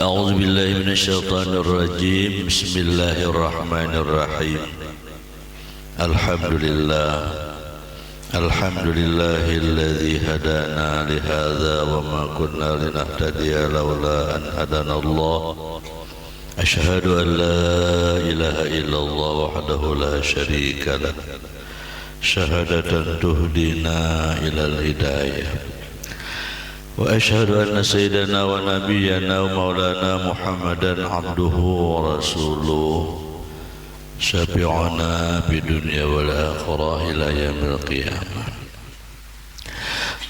أعوذ بالله من الشيطان الرجيم. بسم الله الرحمن الرحيم. الحمد لله الذي هدانا لهذا وما كنا لنهتدي لولا أن هدانا الله. أشهد أن لا إله إلا الله وحده لا شريك له شهادة تهدينا إلى الهداية. وأشهد أن سيدنا ونبينا ومولانا محمدا عبده ورسوله شفيعنا بالدنيا والآخرة إلى يوم القيامة.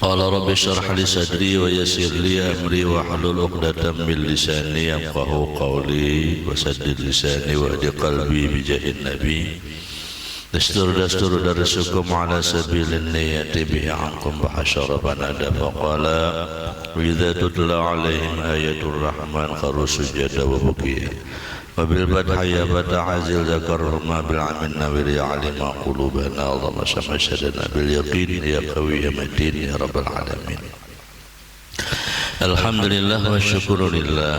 قال رب اشرح لي صدري ويسر لي أمري واحلل عقدة من لساني يفقهوا قولي وسدد لساني واهد قلبي بجاه النبي. دستور درسكم على سبيل النية به عنكم بحشر فنادى فقال وإذا تتلى عليهم آية الرحمن خروا سجدا وبكيا وبالفتح يبت عزل ذكرهما بالعم النوير يعلم قلوبنا اللهم شمشدنا باليقين يا قوي يا متين يا رب العالمين. Alhamdulillah wa syukurillah.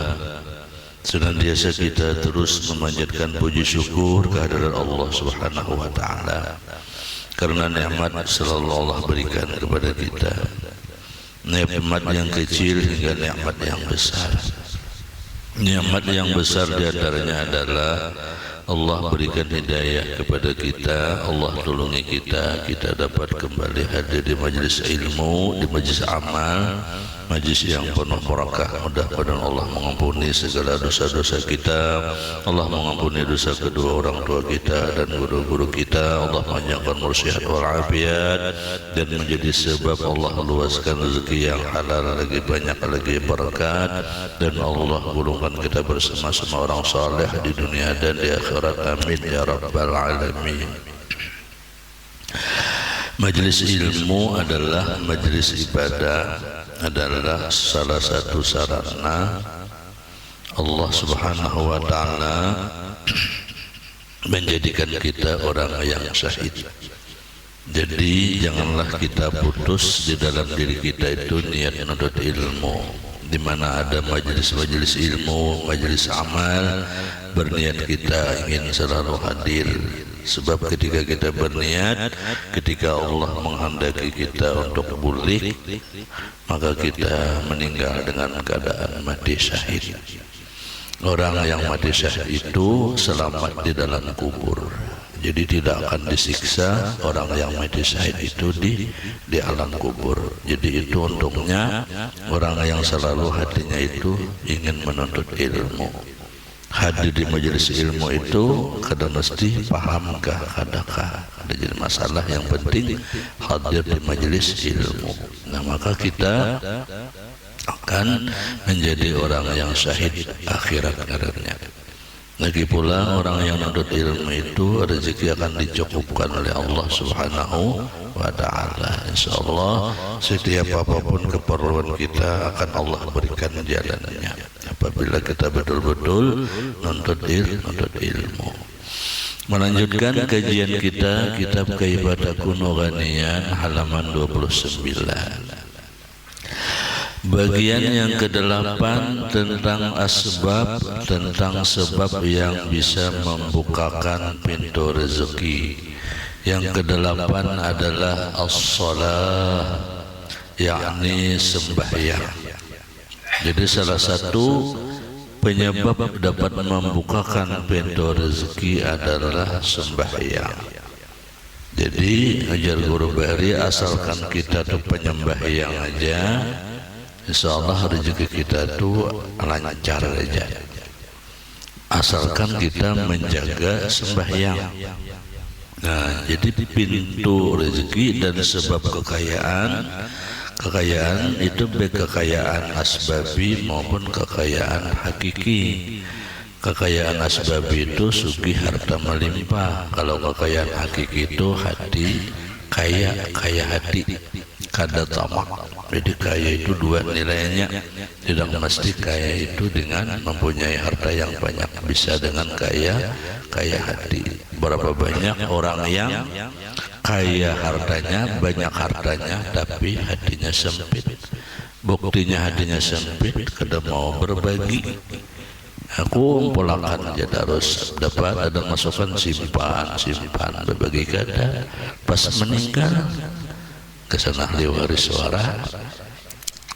Senantiasa kita terus memanjatkan puji syukur kehadirat Allah Subhanahu wa taala karena nikmat selalu Allah berikan kepada kita. Nikmat yang kecil hingga nikmat yang besar. Nikmat yang besar di antaranya adalah Allah berikan hidayah kepada kita, Allah tolongi kita, kita dapat kembali hadir di majlis ilmu, di majlis amal, majlis yang penuh barakah. Mudah-mudahan Allah mengampuni segala dosa-dosa kita, Allah mengampuni dosa kedua orang tua kita dan guru-guru kita, Allah panjangkan umur sehat walafiat dan menjadi sebab Allah luaskan rezeki yang halal lagi banyak lagi berkat, dan Allah golongkan kita bersama-sama orang saleh di dunia dan di akhirat. Amin ya rabbal alamin. Majlis ilmu adalah majlis ibadah, adalah salah satu sarana Allah Subhanahu wa taala menjadikan kita orang yang syahid. Jadi janganlah kita putus di dalam diri kita itu niat menuntut ilmu. Di mana ada majelis-majelis ilmu, majelis amal, berniat kita ingin selalu hadir. Sebab ketika kita berniat, ketika Allah menghendaki kita untuk pulih, maka kita meninggal dengan keadaan mati syahid. Orang yang mati syahid itu selamat di dalam kubur. Jadi tidak akan disiksa orang yang mati syahid itu di alam kubur. Jadi itu untungnya orang yang selalu hatinya itu ingin menuntut ilmu. Hadir di majelis ilmu itu kadang mesti pahamkah kadakah. Ada jadi masalah yang penting hadir di majelis ilmu. Nah maka kita akan menjadi orang yang syahid akhirat karenanya. Lagi pula orang yang menuntut ilmu itu rezeki akan dicukupkan oleh Allah Subhanahu wa taala. Insyaallah setiap apapun keperluan kita akan Allah berikan jalannya apabila kita betul-betul menuntut ilmu. Melanjutkan kajian kita kitab Kaifatakun Ghaniyyan halaman 29. Bagian yang ke-8 tentang asbab, tentang sebab yang bisa membukakan pintu rezeki. Yang ke-8 adalah as-shalah, yakni sembahyang. Jadi salah satu penyebab dapat membukakan pintu rezeki adalah sembahyang. Jadi ajar guru Bahri, asalkan kita tuh penyembahyang aja, insyaallah rezeki kita tuh lancar aja. Asalkan kita menjaga sembahyang. Nah, jadi pintu rezeki dan sebab kekayaan itu baik kekayaan asbabi maupun kekayaan hakiki. Kekayaan asbabi itu sugih harta melimpah. Kalau kekayaan hakiki itu hati kaya hati. Kada tamak. Jadi kaya itu dua nilainya. Tidak mesti kaya itu dengan mempunyai harta yang banyak, bisa dengan kaya hati. Berapa banyak orang yang kaya hartanya, banyak hartanya, tapi hatinya sempit. Buktinya hatinya sempit, kada mau berbagi. Aku pulakan aja terus dapat ada masukan simpan berbagai kada pas meninggal kesana waris suara.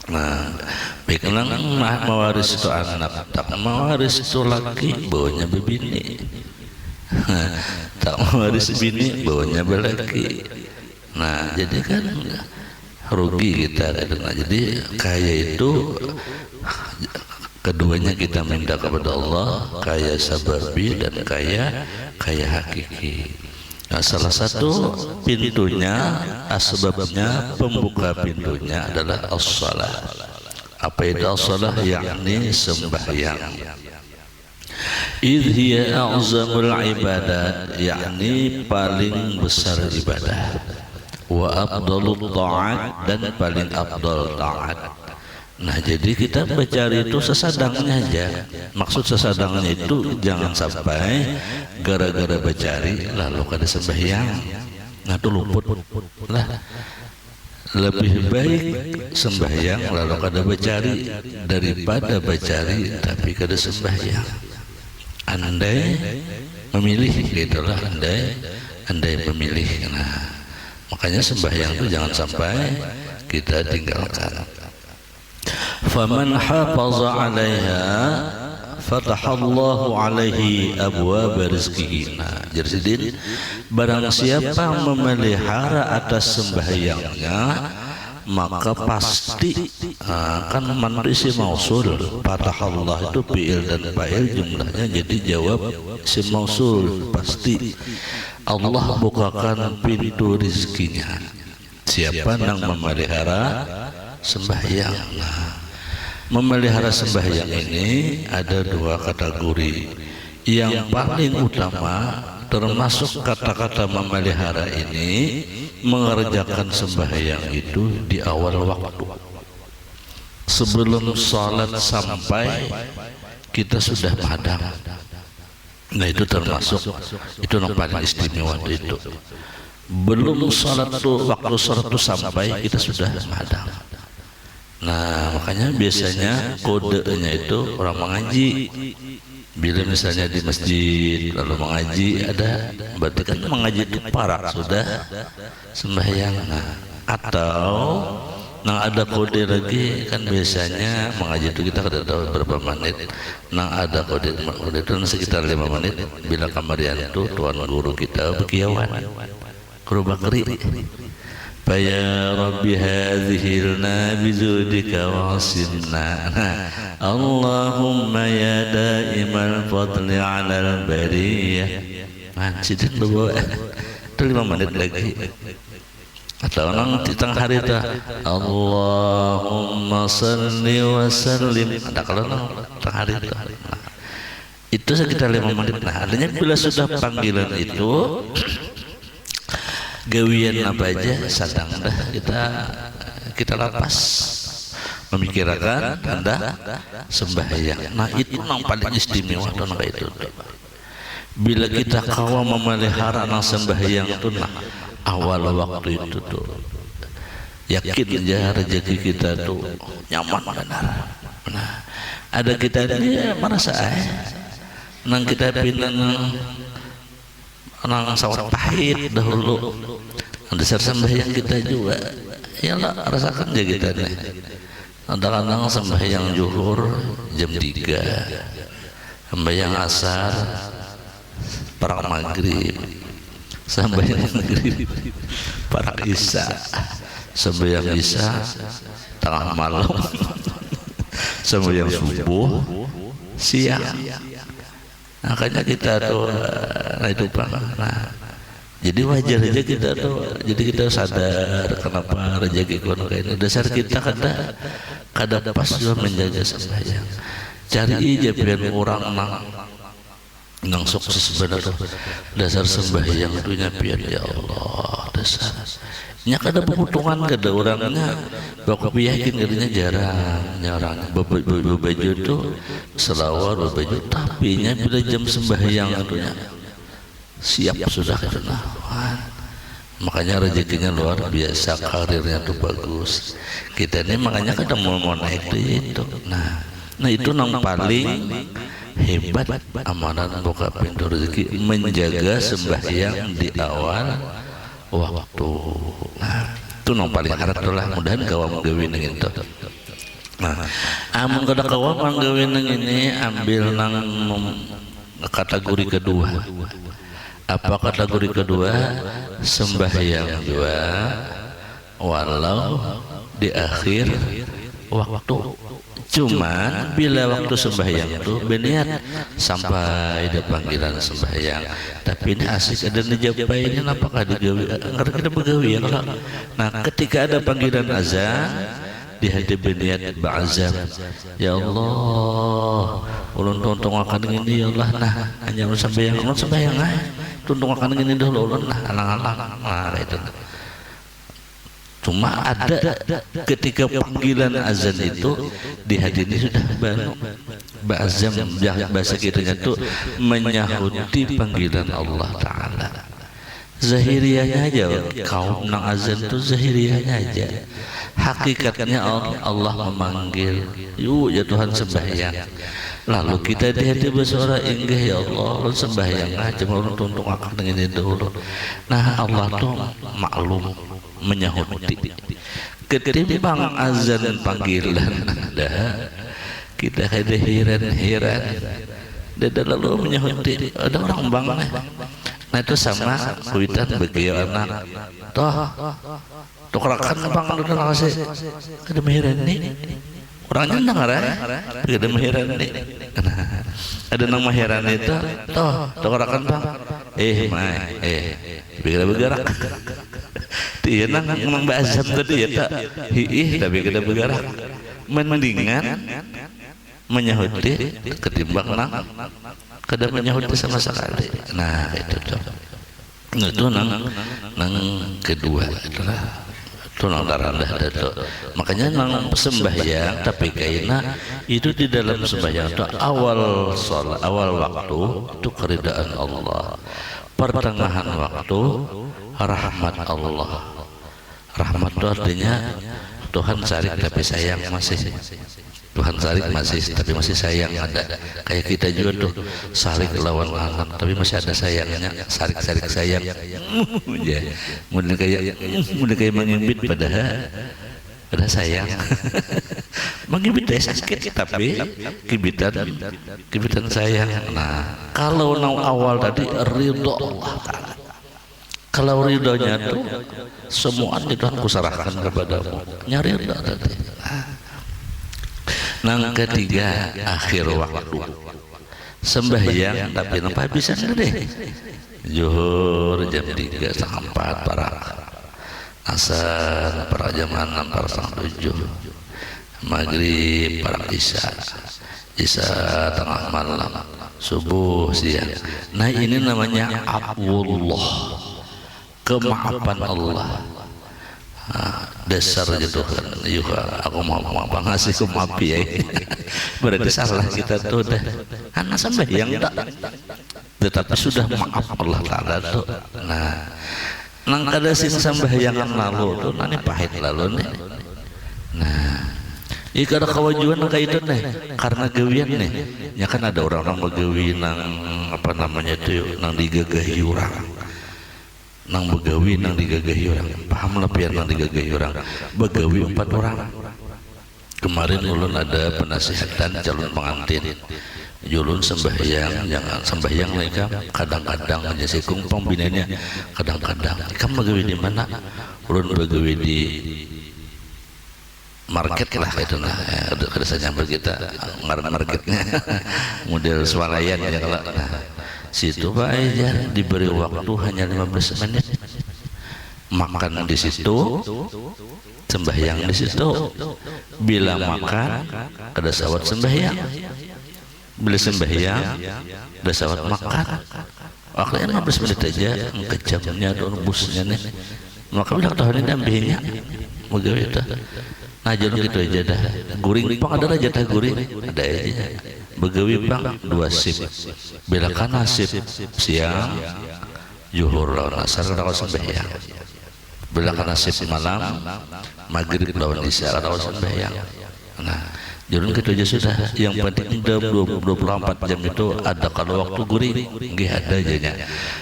Nah, bikinang mawaris itu anak, tak mawaris itu laki bawanya bebini, tak mawaris bini bawanya belaki. Nah, jadi kan rugi kita. Nah, jadi kaya itu keduanya kita minta kepada Allah, kaya sababi dan kaya hakiki. Nah, salah satu pintunya, asbabnya, pembuka pintunya adalah as-shalah. Apa itu as-shalah? Yakni sembahyang. Idh hiya a'zamul ibadat, yakni paling besar ibadah. Wa afdalut ta'at, dan paling afdal ta'at. Nah, jadi kita bercari itu sesadangnya aja. Maksud sesadangnya itu jangan sampai gara-gara bercari lalu kada sembahyang. Nah, itu luput lah. Lebih baik sembahyang lalu kada bercari daripada bercari tapi kada sembahyang. Andai memilih, gitulah, andai memilih. Nah, makanya sembahyang itu jangan sampai kita tinggalkan. Faman hafaza 'alaiha fatahallahu 'alaihi abwaab rizqihi. Nah, jadi barang siapa memelihara atas sembahyangnya maka pasti kan mandi si mausul. Fatahallah itu fi'il dan fa'il jumlahnya, jadi jawab si mausul. Pasti Allah bukakan pintu rizkinya siapa yang memelihara sembahyang. Nah, memelihara sembahyang ini ada dua kategori. Yang paling utama termasuk kata-kata memelihara ini mengerjakan sembahyang itu di awal waktu. Sebelum salat sampai kita sudah madang. Nah, itu termasuk, itu yang paling istimewa itu. Belum salat tuh, waktu salat tuh sampai kita sudah madang. Nah, makanya biasanya kodenya itu orang mengaji. Bila misalnya di masjid lalu mengaji, ada berarti kan mengaji itu parak sudah sembahyang. Nah, atau nah ada kode lagi kan biasanya mengaji itu kita kada tahu berapa menit. Nah, ada kode itu sekitar 5 menit. Bila kamarian itu tuan guru kita bekiawan guru bakri. Ya Rabbi hadhilna bizudika wasimna. Allahumma ya daimal fadli alal bariyah. Sidin bawa itu 5 menit lagi. Atau nang di tengah hari itu Allahumma salli wa sallim. Ada kalau nang tengah hari itu. Itu sekitar 5 menit. Nah, artinya bila sudah panggilan itu gawian apa aja sadang dah kita lapas memikirkan tanda sembahyang. Nah, itu yang paling istimewa tuh itu. Bila kita kawa memelihara nang sembahyang itu nah awal waktu itu tuh yakin aja rezeki kita tuh nyaman benar. Nah, ada kita ini merasa nang kita pindah nang sawat pahit dahulu dasar sembahyang kita juga ya lah rasakan aja kita nih. Kadang-kadang sembahyang zuhur jam 3, sembahyang asar parak maghrib, sembahyang maghrib parak isya, sembahyang isya tengah malam, sembahyang subuh siang. Makanya kita tuh itu Pak. Nah, jadi wajar aja kita tuh, jadi kita sadar kenapa rezeki kono kayak ini. Dasar kita kada pas juga menjaga sembahyang. Cari aja biar orang nang sukses benar. Dasar sembahyang itu nyapian ya Allah dasar. Nya kada berhitungan kada orangnya baku yakin katanya jarang baju tuh selawar baju tapi nya bila jam sembahyang itunya siap sudah kena. Makanya rezekinya luar biasa, karirnya tuh bagus. Kita ini makanya kada mau naik itu. Nah itu yang paling hebat amanan buka pintu rezeki menjaga sembahyang di awal waktu. Nah, itu yang paling harap lah mudahan kawam gawin gitu. Nah, amun kada kawam gawin ini ambil nang kategori kedua. Apa kategori kedua? Sembahyang juga walau di akhir waktu. Cuman bila waktu sembahyang itu berniat sampai ada panggilan sembahyang, tapi ini asik ada ngejapai ini apakah digawi? Karena kita begawi ya kalau. Nah, ketika ada panggilan azan di hati berniat ba'azam, ya Allah ulun tuntung akan ini ya Allah, nah hanya ulun sembahyang tuntung akan ini dulu ulun, nah alang-alang. Nah itu cuma ada ketika panggilan azan itu di hati ini sudah ba'azam, bahasa kitanya itu menyahuti panggilan Allah Ta'ala. Zahiriyahnya aja kaum nang azan itu zahiriyahnya aja, hakikatnya Allah memanggil, yuk ya Tuhan sembahyang. Lalu kita di hati bersuara inggih ya Allah sembahyang aja ulun tuntung akan ini dulu. Nah Allah tuh maklum menyahuti ketimbang azan panggilan ada kita ada heran dan lalu menyahuti ada orang bangga. Nah itu sama kuitan bagi anak toh tukarakan bang udah kasih ada mehiran nih orangnya dengar ya ada mehiran nih ada nama mehiran itu toh tukarakan bang bikin bergerak dia nang bazam tadi ya tak tapi kita bergerak mendingan menyahuti ketimbang nang kada menyahuti sama sekali. Nah itu tuh itu nang kedua itulah itu nang rendah itu. Makanya nang sembahyang tapi kaina itu di dalam sembahyang itu awal sholat awal waktu itu keridaan Allah, pertengahan waktu rahmat Allah. Rahmat itu artinya Tuhan sarik tapi sayang masih. Tuhan sarik masih tapi masih sayang ada. Kayak kita juga tuh sarik lawan anak tapi masih ada sayangnya, sarik sayang. Ya, mungkin kayak mengimbit padahal ada sayang. Mengimbit sakit tapi kibitan sayang. Nah, kalau awal tadi ridho Allah Ta'ala. Kalau ridhonya tuh semua Tuhan kuserahkan kepadamu. Nyari ridho tadi. Nang ketiga akhir waktu sembahyang tapi nampak bisa deh zuhur jam 3 sampai 4 para asar para jam 6 para sampai 7 maghrib para isya tengah malam subuh siang. Nah ini namanya afwullah, kemaafan Allah. Dasar aja Tuhan, yuha aku mau ngasih ku maafi ya. Berarti salah kita tuh dah. Anak sembahyang tak, tetapi sudah maaf Allah Ta'ala tuh. Nah, nang kada sing sembahyangan lalu tuh, nani pahit lalu nih. Nah, jika ada kewajiban kayak itu nih, karena gawian nih, ya kan ada orang-orang begawi nang apa namanya tuh, nang digagahi orang. Nang begawi nang digagahi orang, paham lah biar nang digagahi orang. Begawi 4 orang. Kemarin ulun ada penasihatan calon pengantin, ulun sembahyang, jangan sembahyang mereka kadang-kadang aja si kumpang binanya kadang-kadang. Kamu begawi di mana? Ulun begawi di market lah itu nah, kada nyampe kita ngaran marketnya model swalayan ya kalau. Nah, situ Pak aja diberi waktu hanya 15 menit, makan di situ, sembahyang di situ. Bila makan ada sawat sembahyang, bila sembahyang ada sawat makan. Waktunya 15 menit aja, kejamnya atau busnya nih. Maka bila tahu ini ambilnya, begitu itu. Nah jadi gitu aja dah. Guring pang ada jatah guring, ada aja. Begawi bang 2 sip, bila kan nasib siang zuhur lawan asar lawan sembahyang, bila kan nasib malam maghrib lawan isya lawan sembahyang. Nah Jadi kita aja sudah. Yang penting dalam 24 jam itu ada kalau waktu guring, nggih ada aja.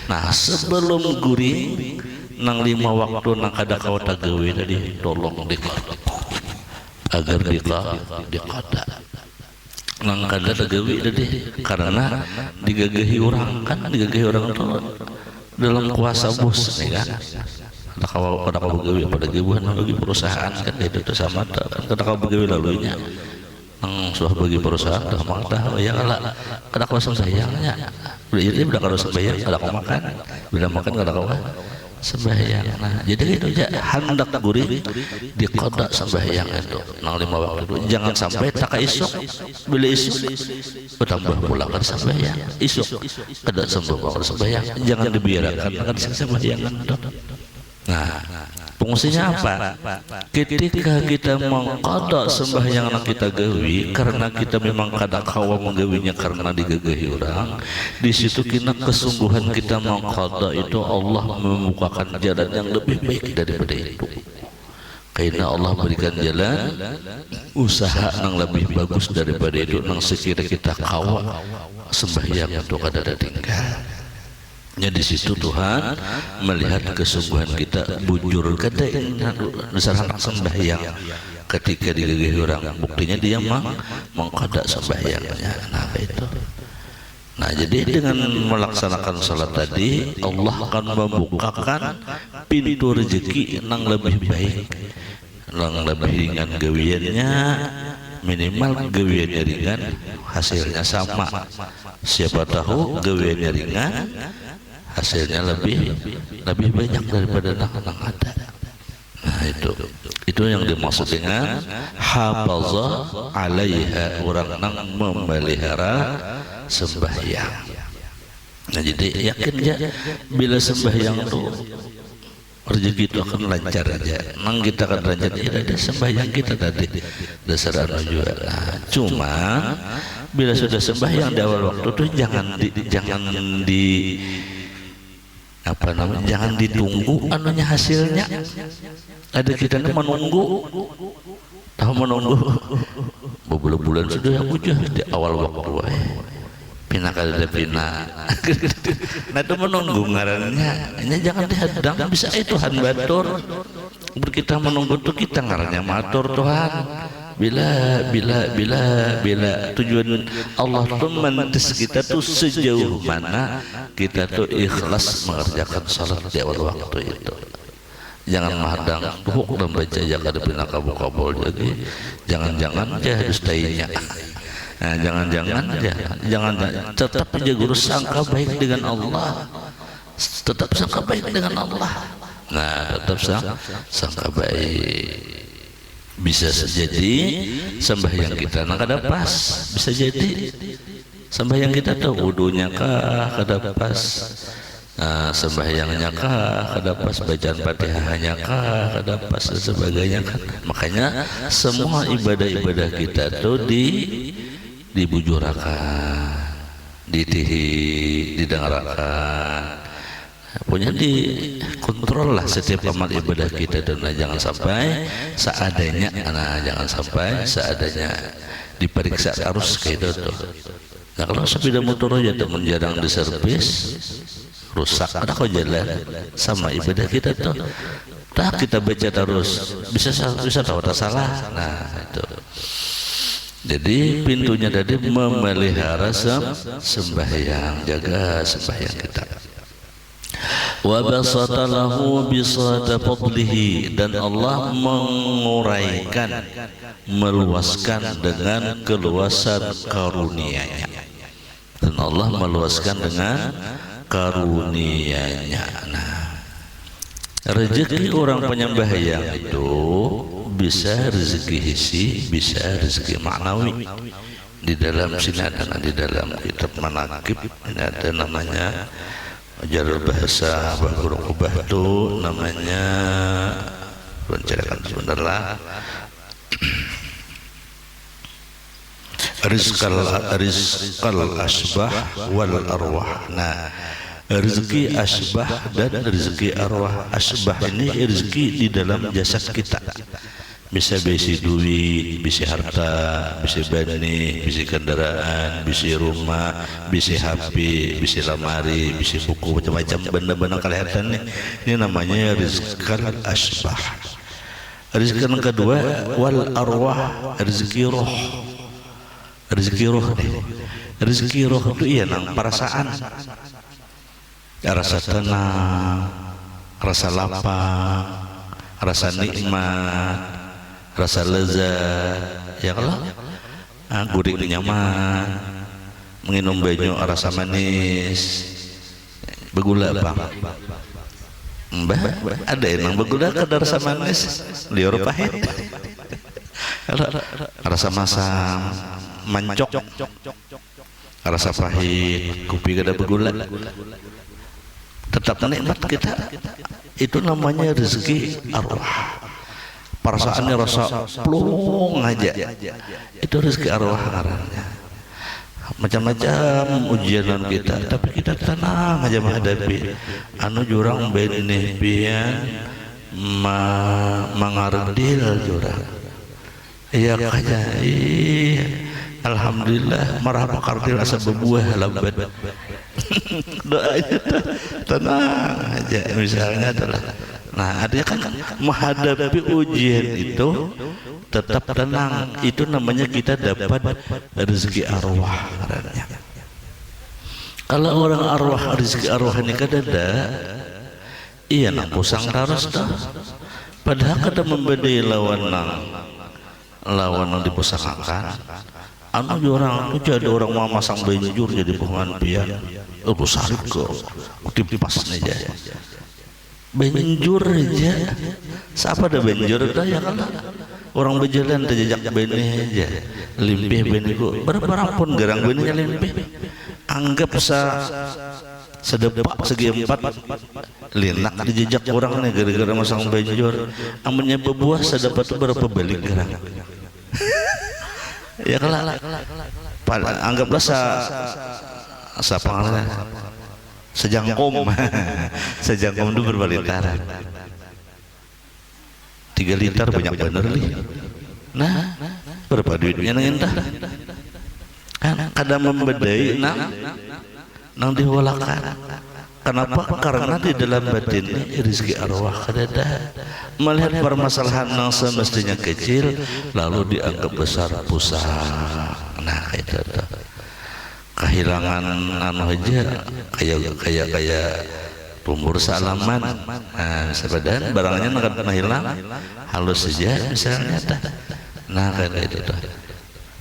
Nah sebelum guring, nang 5 waktu nang kada kawat gawe tadi tolong dikata agar dikata nang kada gawe tadi karena digagahi orang kan digagahi orang itu dalam kuasa bos nih kan. Kada kau gawe pada gawean bagi perusahaan kan itu sama kan kada kau gawe lalunya. Suah bagi perusahaan dah makan ya kalau kada kau sembahyangnya udah kada sembahyang kada kau makan udah makan kada kau sembahyang. Nah jadi itu aja hendak guring diqada sembahyang itu nang 5 waktu itu jangan sampai tak isuk bila isuk bertambah pula kan sembahyang isuk kada sembahyang jangan dibiarkan kan sembahyangan itu. Nah fungsinya apa? Ketika kita mengqada sembahyang yang kita gawi karena kita memang kada kawa menggawinya karena digagahi orang, di situ kita kesungguhan kita mengqada itu Allah membukakan jalan yang lebih baik daripada itu. Karena Allah berikan jalan usaha yang lebih bagus daripada itu nang sekira kita kawa sembahyang itu kada tinggal. Ya di situ Tuhan melihat kesungguhan kita bujur kada dasar sembahyang ketika digagahi orang buktinya dia mengqada sembahyangnya. Nah itu. Nah jadi dengan melaksanakan salat tadi Allah akan membukakan pintu rezeki yang lebih baik, yang lebih ringan gawiannya, minimal gawiannya ringan hasilnya sama. Siapa tahu gawiannya ringan hasilnya lebih banyak daripada nang ada. Nah itu yang dimaksud dengan hafaza alaiha orang nang memelihara sembahyang. Nah jadi yakin ya bila sembahyang itu rezeki itu akan lancar aja. Nang kita akan lancar ada sembahyang kita tadi dasar juga. Nah, cuma bila sudah sembahyang di awal waktu itu jangan jangan ditunggu anunya hasilnya. Ada kita menunggu berbulan-bulan sudah ya bujur di awal waktu pina kada pina. Nah itu menunggu ngarannya ini jangan dihadang bisa Tuhan batur kita menunggu tuh kita ngarannya matur Tuhan bila tujuan Allah tuh mentes kita tuh sejauh mana kita tuh ikhlas mengerjakan salat di awal waktu itu. Jangan mahadang tuhuk dan baca jaga depina kabul jadi jangan-jangan aja dustainya. Nah, jangan tetap aja guru sangka baik dengan Allah. Tetap sangka baik dengan Allah. Nah, tetap sangka baik. Bisa jadi sembahyang kita nak kada pas, bisa jadi sembahyang kita tuh wudunya kah kada pas, sembahyangnya kah kada pas, bacaan Fatihahnya kah kada pas dan sebagainya kan. Makanya semua ibadah-ibadah kita tuh dibujurakan, didengarkan, punya dikontrol lah setiap amal ibadah kita dan jangan sampai seadanya, jangan sampai seadanya diperiksa harus kayak itu tuh. Nah kalau sepeda motor aja temen jarang diservis rusak ada kok jalan sama ibadah kita tuh. Tak kita baca terus bisa tahu tak salah. Nah itu. Jadi pintunya tadi memelihara sembahyang, jaga sembahyang kita. Wa basata lahu bisata fadlihi dan Allah menguraikan meluaskan dengan keluasan karunia-Nya. Dan Allah meluaskan dengan karunia-Nya. Nah, rezeki orang penyembahyang itu bisa rezeki hisi, bisa rezeki maknawi. Di dalam sini ada di dalam kitab manaqib ini ada namanya jalur bahasa Guru Ubah itu namanya menceritakan sebentar lah rizqal asbah wal arwah. Nah rezeki asbah dan rezeki arwah. Asbah ini rezeki di dalam jasad kita, bisa bisi duit, bisi harta, bisi bani, bisi kendaraan, bisi rumah, bisi HP, bisi lamari, bisi buku, macam-macam benda-benda kelihatan nih. Ini namanya rizqan asbah. Rizki yang kedua wal arwah, rezeki roh. Rezeki roh nih. Rezeki roh itu iya nang perasaan. Rasa tenang, rasa lapang, rasa nikmat, rasa lezat, ya kalau gurih nyaman, menginum banyu rasa manis, begula bang, mbah, ada yang begula kadar rasa manis, liur pahit, rasa masam, mancok, rasa pahit, kopi kada begula, tetap nikmat kita, itu namanya rezeki arwah. Perasaannya rasa plung aja, itu rezeki arwah karena macam-macam ujian kita, tapi kita tenang aja menghadapi. Anu jurang benih pian mangardil jurang, iya kaja, alhamdulillah marah pakardil asa berbuah lambat. Doanya tenang aja misalnya adalah. Nah, artinya kan menghadapi ujian itu tetap tenang. Itu namanya kita dapat rezeki arwah. Kalau orang arwah rezeki arwah ini kan ada, iya nang pusang taras dah. Padahal kada membedai lawan nang dipusangakan. Anu orang itu jadi orang mau masang benjur jadi pengan pian. Oh besar kok, tipas aja. Benjur aja, siapa ada benjur dah ya kalau orang berjalan terjejak benih aja, limpih benihku berapa pun gerang benihnya limpih, anggap sedepak segi empat linak dijejak orang nih gara-gara masang benjur, amannya berbuah sedepak itu berapa balik gerang, ya kalau anggaplah siapa sejangkom sejangkom itu berapa liter 3 liter banyak bener nih. Nah berapa duitnya nang entah kan kadang membedai nang diwalakan. Kenapa? Karena di dalam batin ini rezeki arwah kadada melihat permasalahan yang semestinya kecil lalu dianggap besar pusat. Nah itu kehilangan anu aja kayak pemburu salaman, nah sepadan barangnya nggak pernah hilang halus saja misalnya nah kayak itu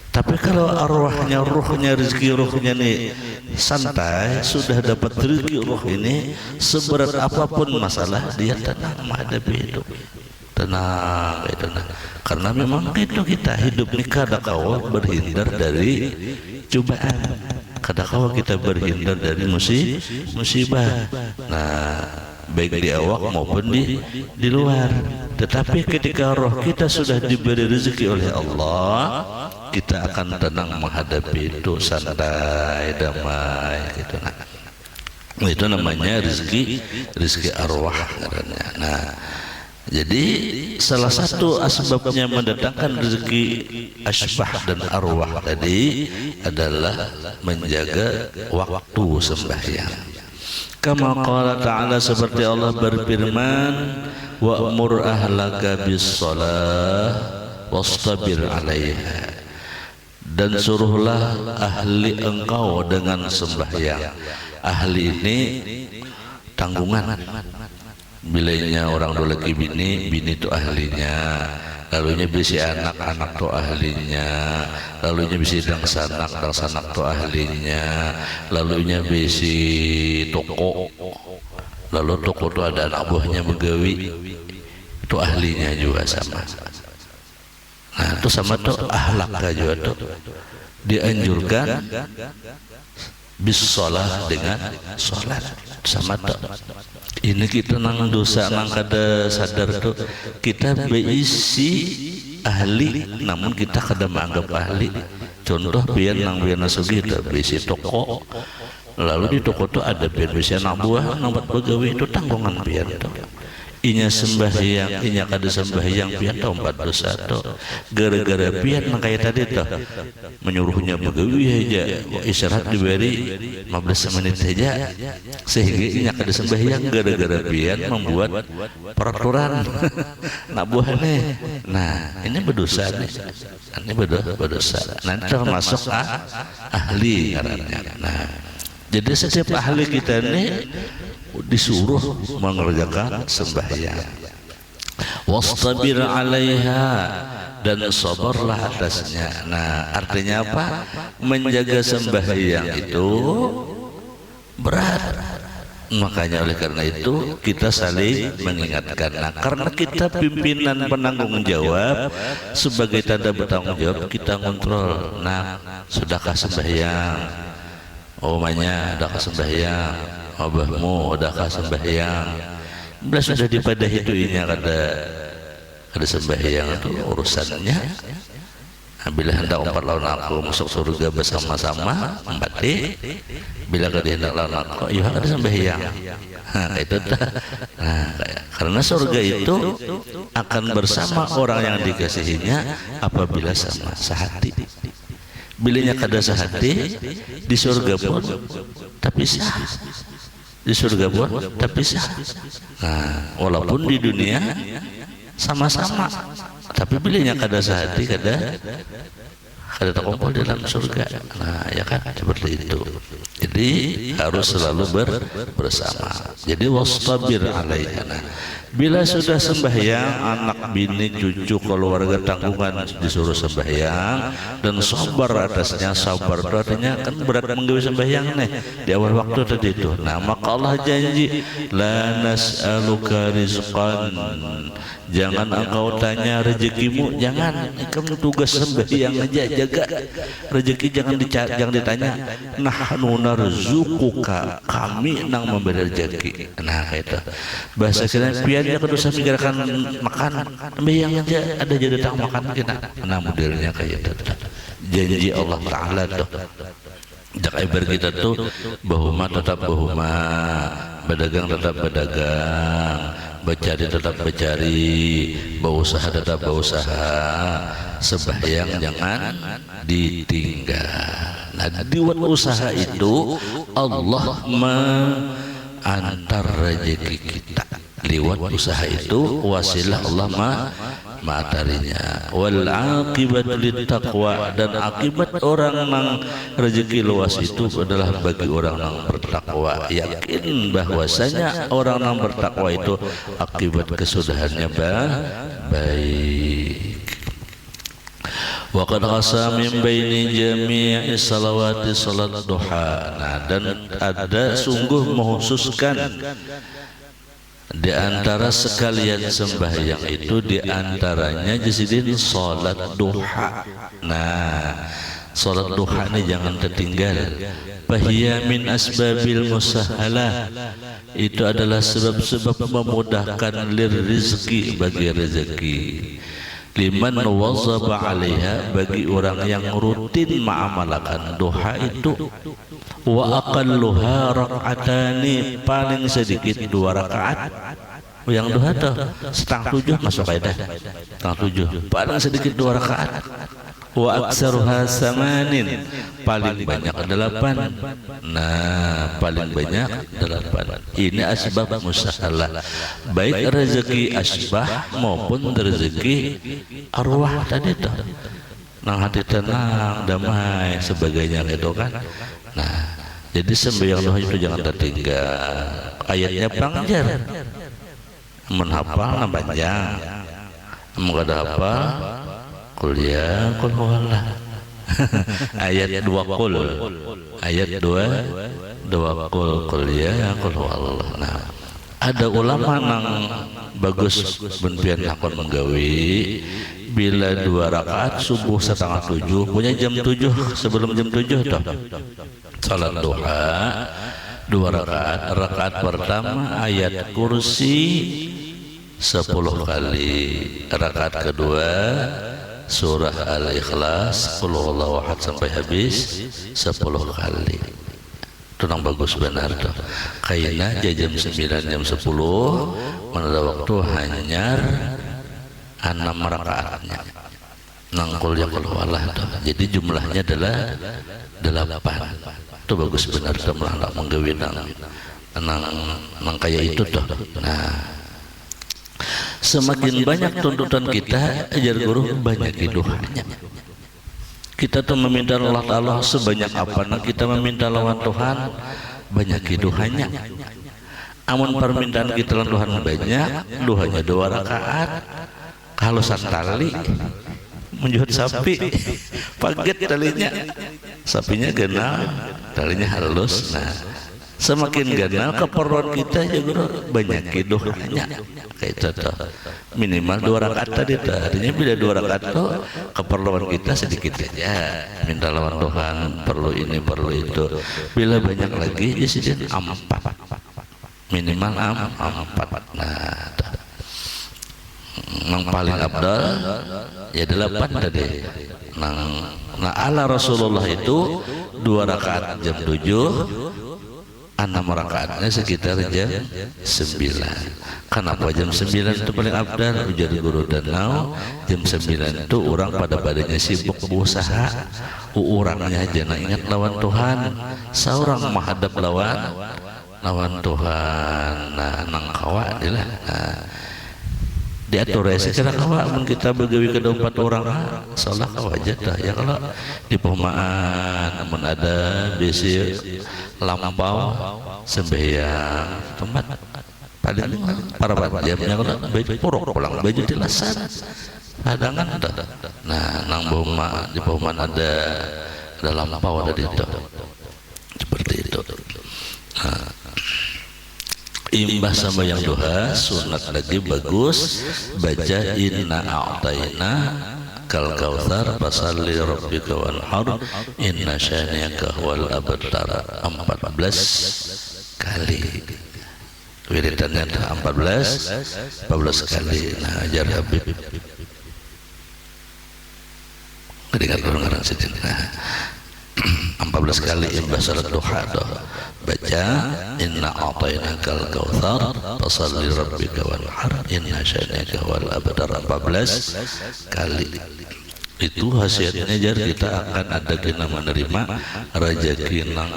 tapi kalau arwahnya ruhnya rezeki ruhnya nih santai sudah dapat rezeki ruh ini seberat apapun masalah dia tenang menghadapi hidup tenang itu karena memang itu kita hidup ini kadang-kala berhindar dari cobaan, kadang-kala kita berhindar dari musibah. Nah, baik di awak maupun di luar. Tetapi ketika roh kita sudah diberi rezeki oleh Allah, kita akan tenang menghadapi itu santai damai gitu. Nah, itu namanya rezeki arwah katanya. Nah, jadi salah satu asbabnya mendatangkan rezeki asbah dan arwah tadi adalah menjaga waktu sembahyang. Kama qala ta'ala seperti Allah berfirman, wa'mur ahlaka bis-shalah wastabir 'alaiha. Dan suruhlah ahli engkau dengan sembahyang. Ahli ini tanggungan. Bilainya orang dulu lagi bini itu ahlinya, lalunya bisi anak tuh ahlinya, lalunya bisi dangsanak tuh ahlinya, lalunya bisi toko, lalu toko tuh ada anak buahnya begawi, itu ahlinya juga sama. Nah itu sama tuh ahlak juga tuh dianjurkan bis-shalah dengan sholat sama tuh. Ini kita nang dosa nang kada sadar tuh kita beisi ahli namun kita kada menganggap ahli. Contoh pian nang pian nasugi kita beisi toko, lalu di toko tuh ada pian beisi anak buah nang buat pegawai itu tanggungan pian tuh. inya sembahyang inya kada sembahyang pian tau 4 dosa to gara-gara pian makanya tadi toh menyuruhnya begawi aja istirahat diberi 15 menit saja sehingga inya kada sembahyang gara-gara pian membuat peraturan nak buahnya. Nah ini berdosa nih, ini berdosa nanti termasuk ahli ngarannya. Nah jadi setiap ahli kita nih disuruh mengerjakan sembahyang. Wastabir 'alaiha, dan sabarlah atasnya. Nah, artinya apa? Menjaga sembahyang itu berat. Makanya oleh karena itu kita saling mengingatkan. Nah, karena kita pimpinan penanggung jawab, sebagai tanda bertanggung jawab kita kontrol. Nah, sudahkah sembahyang? Omanya udahkah sembahyang? Abahmu udahkah sembahyang? Bila sudah dipadahi itu inya kada sembahyang itu urusannya. Bila hendak 4 lawan aku masuk surga bersama-sama empati, bila kada hendak lawan aku ya kada sembahyang. Nah, itu nah, karena surga itu akan bersama orang yang dikasihinya apabila sama sehati. Bilanya kada sehati di surga pun tapi sah, di surga pun tapi sah. Nah, walaupun di dunia sama-sama, tapi bilanya kada sehati kada terkumpul dalam surga. Nah ya kan seperti itu. Jadi harus selalu bersama. Jadi wastabir 'alaiha. Nah, bila sudah sembahyang anak bini cucu keluarga tanggungan disuruh sembahyang dan sabar atasnya. Sabar itu artinya kan berat menggawe sembahyang nih di awal waktu tadi itu. Nah maka Allah janji la nas'aluka rizqan, jangan engkau tanya rezekimu, jangan. Kamu tugas sembahyang aja, jaga rezeki, jangan ditanya. Nahnu narzuquka, kami nang memberi rezeki. Nah itu bahasa kita piannya kudu mikirkan makan sembahyang aja, ada jadi tang makan kita. Nah modelnya kayak itu janji Allah Ta'ala tuh. Jak ibar kita tuh bahuma tetap bahuma, berdagang tetap berdagang, bercari tetap bercari, berusaha tetap berusaha, sembahyang jangan ditinggal. Nah di usaha itu Allah mengantar rezeki kita. Lewat usaha itu wasilah Allah matarinya. Wal aqibatu littaqwa, dan akibat orang yang rezeki luas itu adalah bagi orang yang bertakwa. Yakin bahwasanya orang yang bertakwa itu akibat kesudahannya baik. Wa qad qasa min baini jami'i salawati salat duha. Nah, dan ada sungguh menghususkan di antara sekalian sembahyang itu, di antaranya jisidin salat duha. Nah, salat duha ini jangan tertinggal. Fahiya min asbabil musahalah, itu adalah sebab-sebab memudahkan rizki, bagi rezeki. Liman wazaba 'alaiha, bagi orang yang rutin mengamalkan duha itu. Wa aqalluha rak'atani, paling sedikit 2 rakaat. Yang duha tuh 6:30 masuk kaidah. 6:30 paling sedikit 2 rakaat. Wa aktsaruha samanin, paling banyak 8. Nah, paling banyak 8. Ini asbab musahalah, baik rezeki asbah maupun rezeki arwah tadi tuh. Nang hati tenang, damai, sebagainya itu kan. Nah, jadi sembahyang duha itu jangan tertinggal. Ayatnya panjang, menghafal panjang, enggak ada apa kuliah kul huwallah. Ayat 2 kul, ayat 2 kuliah kul huwallah. Nah, ada ulama nang bagus benpian lakon menggawi bila 2 rakaat subuh 6:30, punya jam 7, sebelum jam 7 toh salat duha 2 rakaat. Rakaat pertama ayat kursi 10 kali, rakaat kedua surah Al-Ikhlas qul huwallahu ahad sampai habis 10 kali. Tunang bagus benar tuh. Kayaknya jam 9 jam 10 pada waktu hanyar 6 rakaatnya. Nangkul ya kalau Allah tuh. Jadi jumlahnya adalah 8. Itu bagus benar tuh melangkah menggawi nang kayak itu tuh. Nah, semakin banyak tuntutan kita, ajar guru banyak doanya. Kita tuh meminta Allah Ta'ala sebanyak apa, nah kita meminta lawan Tuhan banyak doanya. Amun permintaan kita lawan Tuhan banyak, doanya 2 rakaat. Kalau santali menjual sapi, paget talinya, sapinya genal, talinya halus. Nah, semakin genal keperluan kita ya guru banyak doanya. Kayak contoh minimal 2 rakaat tadi tuh. Artinya bila 2 rakaat tuh keperluan kita sedikit aja, minta lawan Tuhan perlu ini perlu itu. Bila banyak lagi ya sih 4 minimal 4. Nah tuh. Yang paling abdal ya 8 tadi. Nah ala Rasulullah itu 2 rakaat jam 7, 6 rakaatnya sekitar jam 9. Kenapa jam 9 itu paling abdal? Ujar guru Danau, jam 9 itu orang pada badannya sibuk berusaha, orangnya jangan ingat lawan Tuhan, seorang menghadap lawan Tuhan. Nah nang kawa adalah diatur ya secara kawa mun kita begawi ke 4 orang salah kawa aja dah ya. Kalau di perumahan namun ada besi lampau sembahyang tempat paling para diamnya kalau baju porok pulang baju tilasan hadangan ada. Nah nang boma di perumahan ada lampau ada di itu seperti itu. Nah, imbah sama yang duha sunat lagi bagus baca inna a'tayna kal kautsar fasalli rabbika wanhar inna syani'aka huwal abtar 14 kali. Wiridannya 14 kali. Nah ajar Habib kedengar orang sedih. Nah 14 kali imbah salat duha doh baca inna a'tainakal kautsar fasalli rabbika wanhar inna syani'aka huwal abtar 14 kali. Itu hasilnya jar kita akan ada kena menerima rezeki nang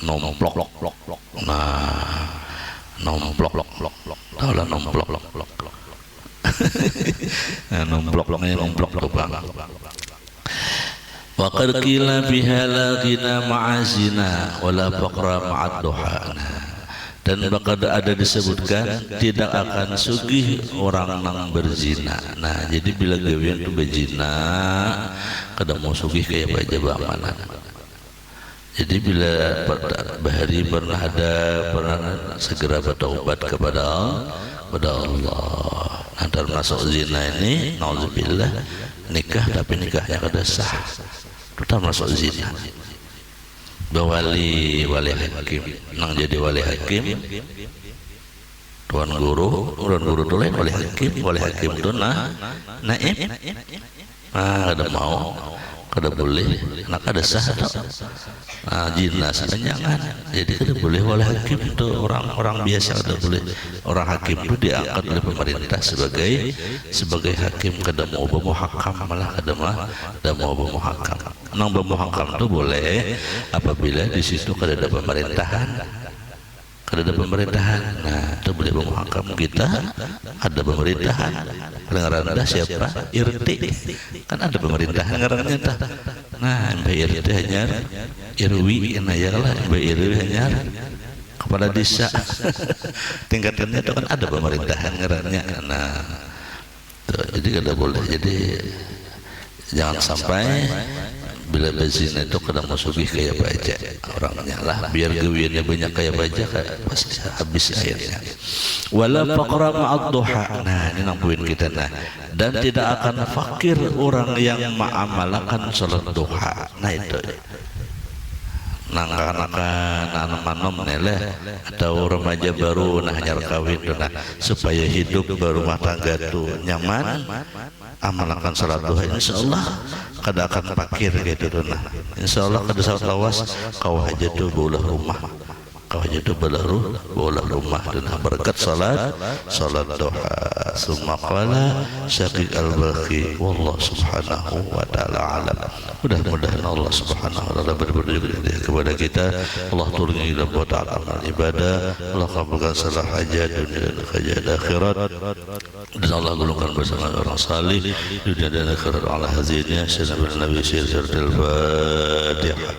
nomplok. Nah nomplok tahu lah nomplok nomplok tuh bang. Wa qad qila biha la ghina ma'a zina wala faqra ma'a duha. Dan bakal ada disebutkan tidak akan sugih orang nang berzina. Nah jadi bila gawean itu berzina kada mau sugih kayak baja bamanan. Jadi bila bahari pernah segera bertaubat kepada Allah. Nah termasuk zina ini nauzubillah nikah tapi nikahnya kada sah. Itu termasuk zina. Wali hakim nang jadi wali hakim tuan guru tu lain wali hakim tu naib ada mau kada boleh nak ada sah jinas jangan. Jadi kada boleh wali hakim itu orang biasa kada boleh. Orang hakim itu diangkat oleh pemerintah sebagai hakim, kada mau bermuhakam, malah kada mau bermuhakam. Nang bermuhakam itu boleh apabila di situ kada ada pemerintahan. Nah itu boleh bermuhakam. Kita ada pemerintahan. Paling rendah siapa? RT kan ada pemerintahan ngarannya tah. Nah Mbak RT hanya Irwi lah Mbak Irwi hanya kepala desa. Tingkatannya itu kan ada pemerintahan ngarannya. Nah tuh, jadi kada boleh. Jadi jangan sampai bila berzina itu kada masuki kayak baja orangnya lah, biar gawiannya banyak kayak baja pasti habis airnya. Wala faqra ma'ad duha. Nah ini nang poin kita. Nah dan tidak akan fakir orang yang ma'amalakan salat duha. Nah itu nangkan manom neleh atau remaja baru nyar kawin tuh, nah supaya hidup berumah tangga tuh nyaman, amalkan salat duha insyaallah kada akan fakir gitu tuh. Nah insyaallah kada saat lawas kau hajatu bolah rumah, kau hajatu bolah rumah dan berkat salat duha. Summa qala Syaqiq al-Balkhi wallahu subhanahu wa ta'ala alam. Mudah-mudahan Allah subhanahu wa ta'ala berberi kepada kita, Allah turunkan dalam buat amal ibadah, Allah kabulkan salah hajat dunia dan hajat akhirat, dan Allah golongkan bersama orang salih dunia dan akhirat. Ala hazinnya Nabi Syirah al-Fatihah.